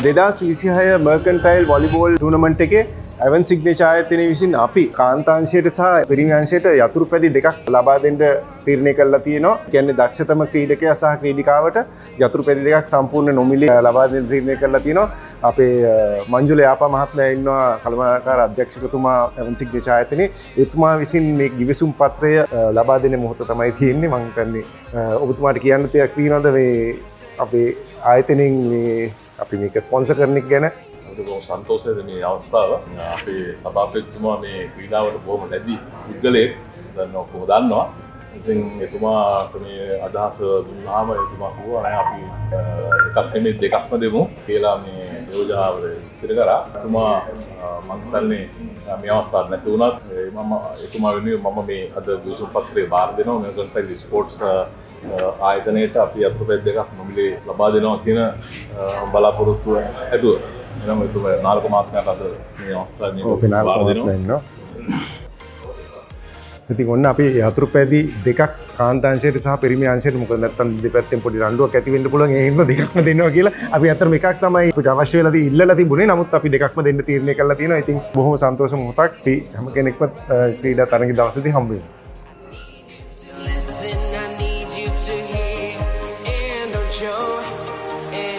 2026 මර්කන්ටයිල් volleyball tournament එකේ ඇවන් signature ආයතනය විසින් අපි කාන්තාංශයට සහ පිරිමි අංශයට යතුරු පැදි දෙකක් ලබා දෙන්න තීරණය කළා තියෙනවා. කියන්නේ දක්ෂතම ක්‍රීඩකයා සහ ක්‍රීඩිකාවට යතුරු පැදි දෙකක් සම්පූර්ණ නොමිලේ ලබා දෙන්න තීරණය කළා තියෙනවා. අපේ මංජුල යාපා මහත්මයා ඉන්නවා කළමනාකාර අධ්‍යක්ෂකතුමා ඇවන් සිග්නේචර් ආයතනයේ. එතුමා විසින් මේ ගිවිසුම් පත්‍රය ලබා දෙන මොහොත තමයි තියෙන්නේ. මම හිතන්නේ ඔබතුමාට කියන්න දෙයක් තියෙනවද මේ අපේ ආයතනයෙන් මේ අපි මේක ස්පොන්සර් කරන එක ගැන? බොහොම සන්තෝෂයි මේ අවස්ථාව. අපේ සභාපතිතුමා මේ ක්‍රීඩාවට බොහොම නැති පුද්ගලයෙක් දන්නවා. ඉතින් එතුමාට මේ අදහස දුන්නාම එතුමා කිව්වා නෑ අපි එකක් නෙමෙයි දෙකක්ම දෙමු කියලා මේ යෝජනාව ඉස්තර කරා. එතුමා මම හිතන්නේ මේ අවස්ථාවක් නැති වුණත් එතුමා වෙනුවෙන් මම මේ අද ගිවිසුම් පත්‍රය බාර දෙනවා. මේකට ස්පෝර්ට්ස් ආයතනයට අපි අත්පොත් දෙකක් නොමිලේ ලබා දෙනවා කියන බලාපොරොත්තුව ඇතුව. එනම් එතුමා නාලක මාත්මයාට අද මේ අවස්ථාවේ බාර දෙනවා. ඉතින් ඔන්න අපි යතුරු පැදි දෙකක් කාන්තාංශයට සහ පිරිමි අංශයට මොකද නැත්තම් දෙපැත්තෙන් පොඩි රණ්ඩුවක් ඇති වෙන්න පුළුවන්. ඒ හින්දා දෙකක්ම දෙනවා කියලා අපි අතරම එකක් තමයි අපිට අවශ්‍ය වෙලා ඉල්ලලා තිබුණේ. නමුත් අපි දෙකක්ම දෙන්න තීරණය කළා තියෙනවා. ඉතින් බොහොම සන්තෝෂ මොහොතක්. හැම කෙනෙක්ම ක්‍රීඩා තරඟ දවසේදී හම්බ වෙනවා.